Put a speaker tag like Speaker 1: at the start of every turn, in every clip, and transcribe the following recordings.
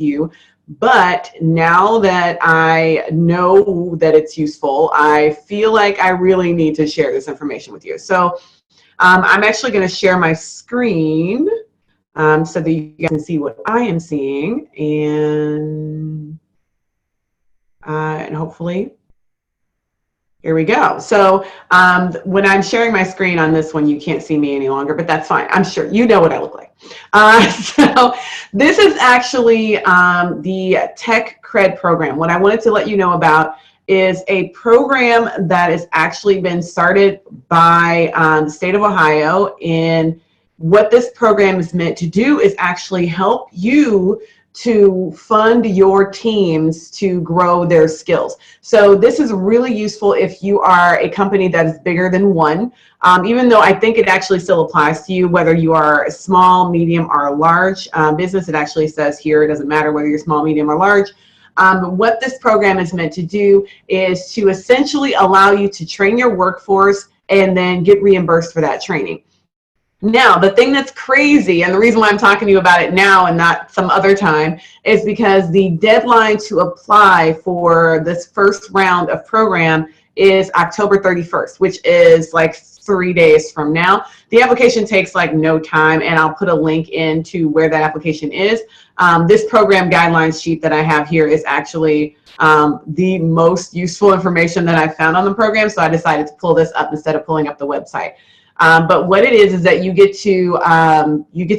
Speaker 1: you. But now that I know that it's useful, I feel like I really need to share this information with you. So I'm actually going to share my screen so that you guys can see what I am seeing, and hopefully, here we go. So when I'm sharing my screen on this one, you can't see me any longer, but that's fine. I'm sure you know what I look like. So this is actually the Tech Cred program. What I wanted to let you know about is a program that has actually been started by the state of Ohio. And what this program is meant to do is actually help you to fund your teams to grow their skills. So this is really useful if you are a company that is bigger than one, even though I think it actually still applies to you, whether you are a small, medium, or a large business. It actually says here, it doesn't matter whether you're small, medium, or large. What this program is meant to do is to essentially allow you to train your workforce and then get reimbursed for that training. Now, the thing that's crazy, and the reason why I'm talking to you about it now and not some other time, is because the deadline to apply for this first round of program is October 31st, which is like 3 days from now. The application takes like no time, and I'll put a link into where that application is. This program guidelines sheet that I have here is actually the most useful information that I've found on the program, so I decided to pull this up instead of pulling up the website. But what it is that you get to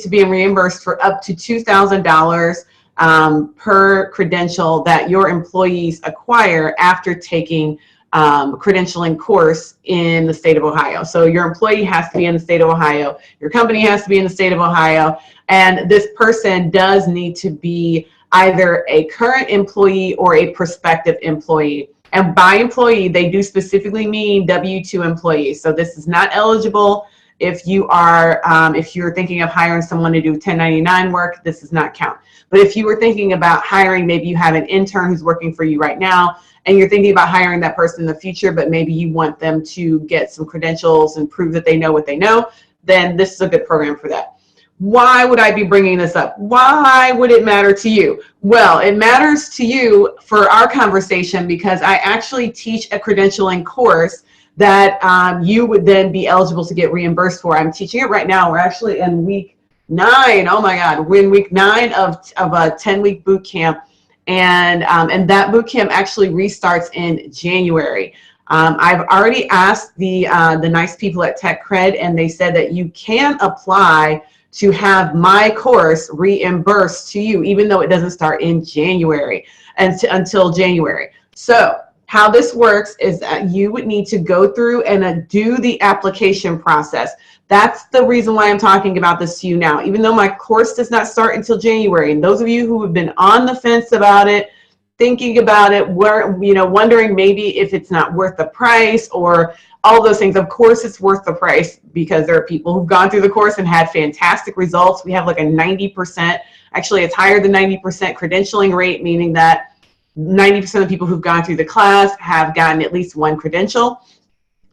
Speaker 1: be reimbursed for up to $2,000 per credential that your employees acquire after taking credentialing course in the state of Ohio. So your employee has to be in the state of Ohio, your company has to be in the state of Ohio, and this person does need to be either a current employee or a prospective employee. And by employee, they do specifically mean W-2 employees. So this is not eligible if you are, if you're thinking of hiring someone to do 1099 work, this does not count. But if you were thinking about hiring, maybe you have an intern who's working for you right now, and you're thinking about hiring that person in the future, but maybe you want them to get some credentials and prove that they know what they know, then this is a good program for that. Why would I be bringing this up? Why would it matter to you? Well, it matters to you for our conversation because I actually teach a credentialing course that you would then be eligible to get reimbursed for. I'm teaching it right now. We're actually in week 9. Oh my God, we're in week 9 of a 10-week boot camp, and that boot camp actually restarts in January. I've already asked the nice people at Tech Cred, and they said that you can apply to have my course reimbursed to you, even though it doesn't start in January until January. So how this works is that you would need to go through and do the application process. That's the reason why I'm talking about this to you now, even though my course does not start until January. And those of you who have been on the fence about it, thinking about it, wondering maybe if it's not worth the price or all those things. Of course it's worth the price because there are people who've gone through the course and had fantastic results. We have like a 90%, actually it's higher than 90% credentialing rate, meaning that 90% of people who've gone through the class have gotten at least one credential.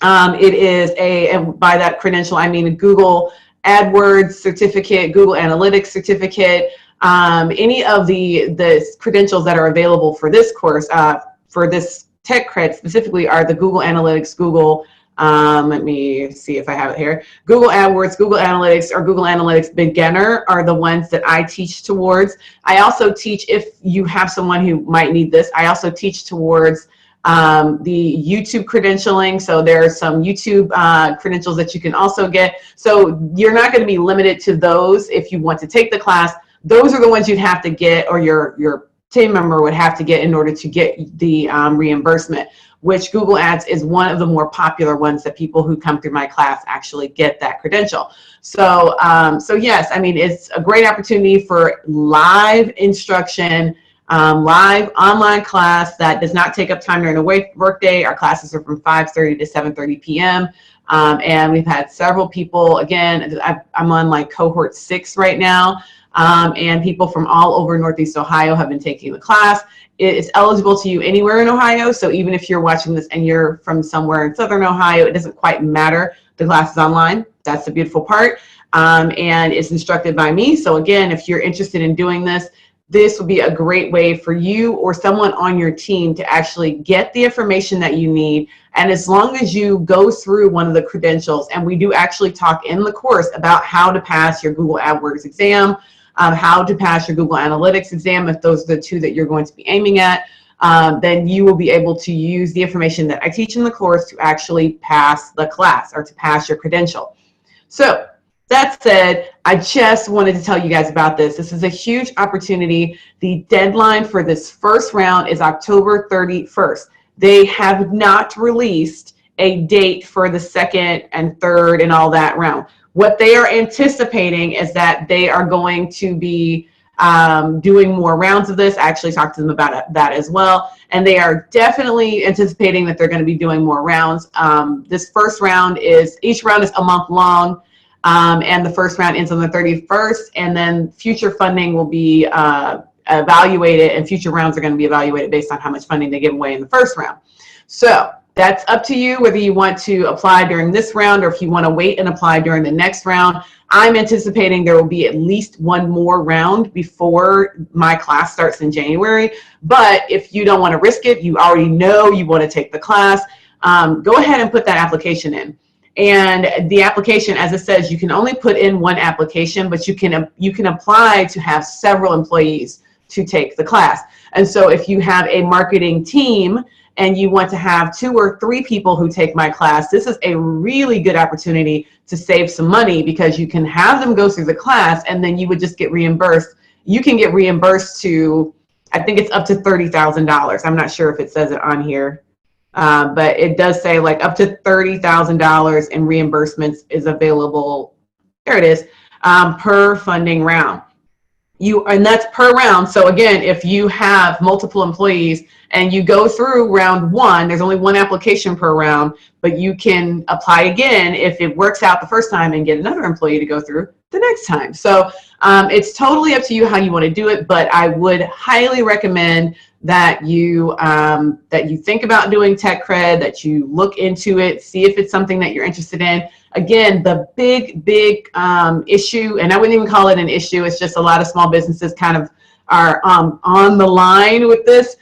Speaker 1: It is and by that credential, I mean a Google AdWords certificate, Google Analytics certificate, any of the credentials that are available for this course, for this Tech Cred specifically, are the Google Analytics, Google, let me see if I have it here, Google AdWords, Google Analytics, or Google Analytics Beginner are the ones that I teach towards. I also teach, if you have someone who might need this, I also teach towards the YouTube credentialing. So there are some YouTube credentials that you can also get. So you're not going to be limited to those if you want to take the class. Those are the ones you'd have to get, or your team member would have to get in order to get the reimbursement, which Google Ads is one of the more popular ones that people who come through my class actually get that credential. So, so yes, I mean, it's a great opportunity for live instruction, live online class that does not take up time during the workday. Our classes are from 5:30 to 7:30 p.m. And we've had several people, again, I'm on like cohort 6 right now. And people from all over Northeast Ohio have been taking the class. It is eligible to you anywhere in Ohio. So even if you're watching this and you're from somewhere in Southern Ohio, it doesn't quite matter. The class is online. That's the beautiful part. And it's instructed by me. So again, if you're interested in doing this, this would be a great way for you or someone on your team to actually get the information that you need. And as long as you go through one of the credentials, and we do actually talk in the course about how to pass your Google AdWords exam, how to pass your Google Analytics exam, if those are the two that you're going to be aiming at, then you will be able to use the information that I teach in the course to actually pass the class or to pass your credential. So that said, I just wanted to tell you guys about this. This is a huge opportunity. The deadline for this first round is October 31st. They have not released a date for the second and third and all that round. What they are anticipating is that they are going to be doing more rounds of this. I actually talked to them about that as well. And they are definitely anticipating that they're going to be doing more rounds. This first round each round is a month long. And the first round ends on the 31st, and then future funding will be evaluated, and future rounds are going to be evaluated based on how much funding they give away in the first round. So that's up to you whether you want to apply during this round or if you want to wait and apply during the next round. I'm anticipating there will be at least one more round before my class starts in January. But if you don't want to risk it, you already know you want to take the class, go ahead and put that application in. And the application, as it says, you can only put in one application, but you can apply to have several employees to take the class. And so if you have a marketing team and you want to have 2 or 3 people who take my class, this is a really good opportunity to save some money, because you can have them go through the class and then you would just get reimbursed. You can get reimbursed to, I think it's up to $30,000. I'm not sure if it says it on here. But it does say like up to $30,000 in reimbursements is available. There it is, per funding round. And that's per round. So again, if you have multiple employees and you go through round 1, there's only one application per round, but you can apply again if it works out the first time and get another employee to go through the next time. So it's totally up to you how you want to do it, but I would highly recommend that you think about doing tech cred, that you look into it, see if it's something that you're interested in. Again, the big issue, and I wouldn't even call it an issue, it's just a lot of small businesses kind of are on the line with this,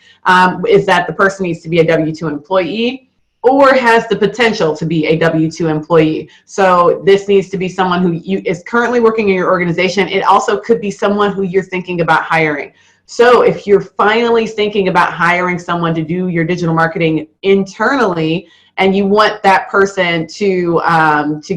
Speaker 1: is that the person needs to be a W-2 employee or has the potential to be a W-2 employee. So this needs to be someone who is currently working in your organization. It also could be someone who you're thinking about hiring. So if you're finally thinking about hiring someone to do your digital marketing internally, and you want that person to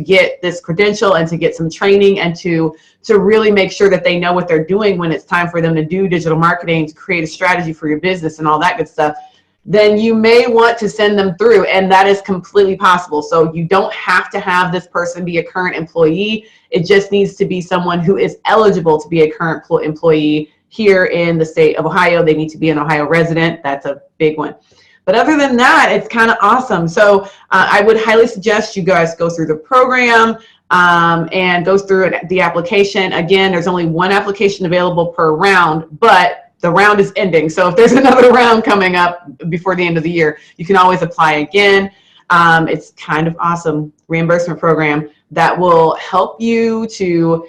Speaker 1: get this credential and to get some training and to really make sure that they know what they're doing when it's time for them to do digital marketing, to create a strategy for your business and all that good stuff, then you may want to send them through, and that is completely possible. So you don't have to have this person be a current employee. It just needs to be someone who is eligible to be a current employee here in the state of Ohio. They need to be an Ohio resident. That's a big one. But other than that, it's kind of awesome. So I would highly suggest you guys go through the program and go through the application. Again, there's only one application available per round, but the round is ending. So if there's another round coming up before the end of the year, you can always apply again. It's kind of awesome reimbursement program that will help you to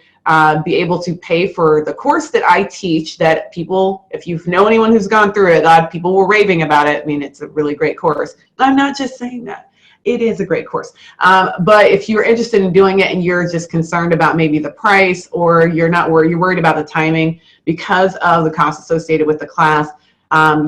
Speaker 1: be able to pay for the course that I teach, that people, if you know anyone who's gone through it, a lot of people were raving about it. I mean, it's a really great course. I'm not just saying that. It is a great course. But if you're interested in doing it and you're just concerned about maybe the price, or you're worried about the timing because of the cost associated with the class,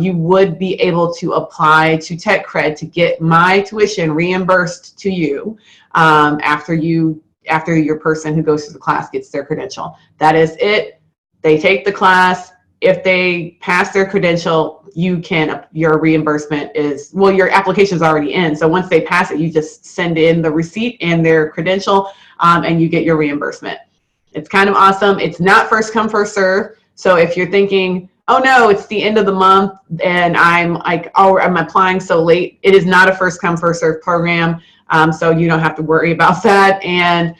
Speaker 1: you would be able to apply to Tech Cred to get My Tuition reimbursed to you after your person who goes through the class gets their credential. That is it. They take the class. If they pass their credential, your reimbursement is, well, your application is already in. So once they pass it, you just send in the receipt and their credential, and you get your reimbursement. It's kind of awesome. It's not first come, first serve. So if you're thinking, oh no, it's the end of the month and I'm like, oh, I'm applying so late, it is not a first come, first serve program. So you don't have to worry about that. And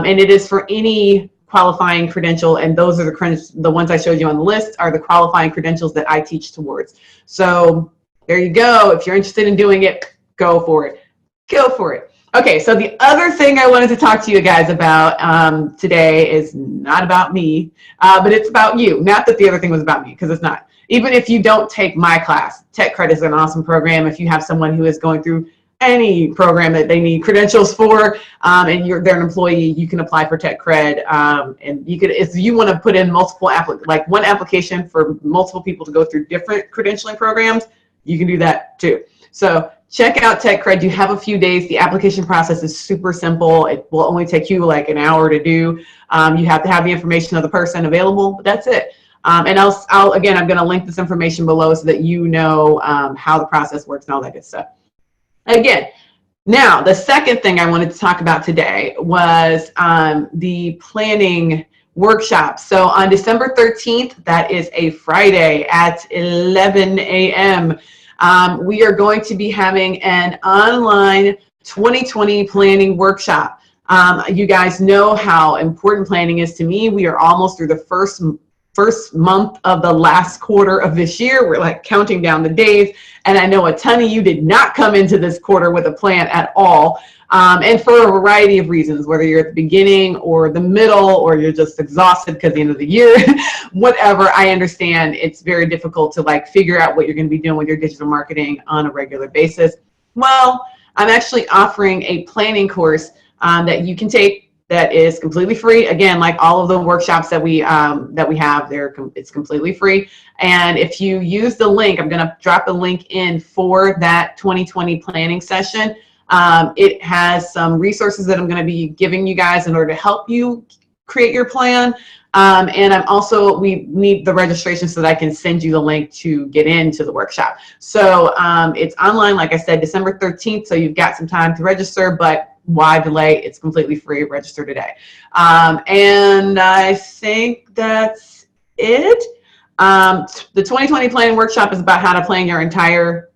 Speaker 1: it is for any qualifying credential, and those are the ones I showed you on the list are the qualifying credentials that I teach towards. So there you go. If you're interested in doing it, go for it. Go for it. Okay, so the other thing I wanted to talk to you guys about today is not about me, but it's about you. Not that the other thing was about me, because it's not. Even if you don't take my class, Tech Cred is an awesome program. If you have someone who is going through any program that they need credentials for, and they're an employee, you can apply for Tech Cred. And you could, if you want to put in multiple like one application for multiple people to go through different credentialing programs, you can do that too. So check out Tech Cred. You have a few days. The application process is super simple. It will only take you like an hour to do. You have to have the information of the person available, but that's it. And again, I'm going to link this information below so that you know how the process works and all that good stuff. Again, now the second thing I wanted to talk about today was the planning workshop. So on December 13th, that is a Friday at 11 a.m., we are going to be having an online 2020 planning workshop. You guys know how important planning is to me. We are almost through the first month of the last quarter of this year. We're like counting down the days, and I know a ton of you did not come into this quarter with a plan at all, and for a variety of reasons, whether you're at the beginning or the middle, or you're just exhausted because the end of the year, whatever. I understand it's very difficult to like figure out what you're going to be doing with your digital marketing on a regular basis. Well, I'm actually offering a planning course that you can take that is completely free. Again, like all of the workshops that we have, it's completely free. And if you use the link, I'm going to drop a link in for that 2020 planning session. It has some resources that I'm going to be giving you guys in order to help you create your plan. And we need the registration so that I can send you the link to get into the workshop. So it's online, like I said, December 13th. So you've got some time to register, but why delay? It's completely free. Register today. And I think that's it. The 2020 planning workshop is about how to plan your entire,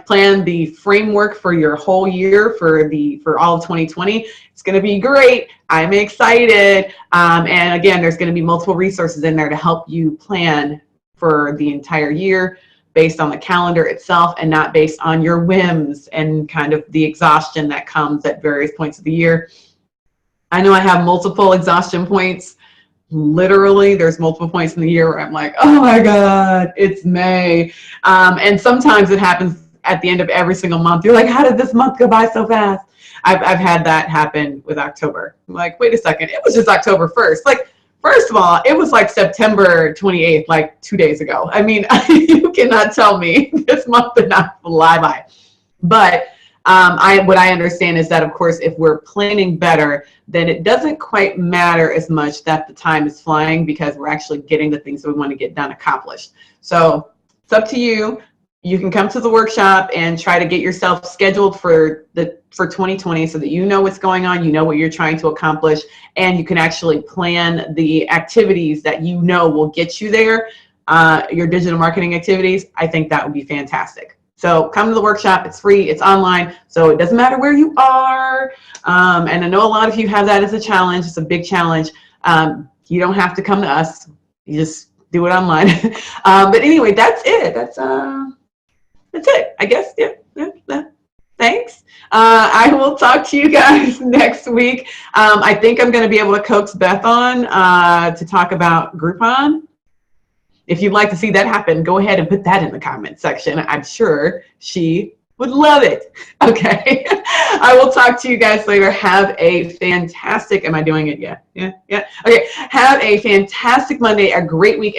Speaker 1: plan the framework for your whole year for all of 2020. It's going to be great. I'm excited. And again, there's going to be multiple resources in there to help you plan for the entire year, based on the calendar itself and not based on your whims and kind of the exhaustion that comes at various points of the year. I know I have multiple exhaustion points. Literally, there's multiple points in the year where I'm like, oh my God, it's May. And sometimes it happens at the end of every single month. You're like, how did this month go by so fast? I've had that happen with October. I'm like, wait a second, it was just October 1st. Like, first of all, it was like September 28th, like 2 days ago. I mean, you cannot tell me this month did not fly by. But what I understand is that, of course, if we're planning better, then it doesn't quite matter as much that the time is flying, because we're actually getting the things that we want to get done accomplished. So it's up to you. You can come to the workshop and try to get yourself scheduled for 2020 so that you know what's going on, you know what you're trying to accomplish, and you can actually plan the activities that you know will get you there, your digital marketing activities. I think that would be fantastic. So come to the workshop. It's free. It's online. So it doesn't matter where you are. And I know a lot of you have that as a challenge. It's a big challenge. You don't have to come to us. You just do it online. But anyway, that's it. That's it, I guess. Yeah. Thanks. I will talk to you guys next week. I think I'm going to be able to coax Beth on to talk about Groupon. If you'd like to see that happen, go ahead and put that in the comment section. I'm sure she would love it. Okay. I will talk to you guys later. Have a fantastic, am I doing it yet? Yeah. Okay. Have a fantastic Monday, a great week. And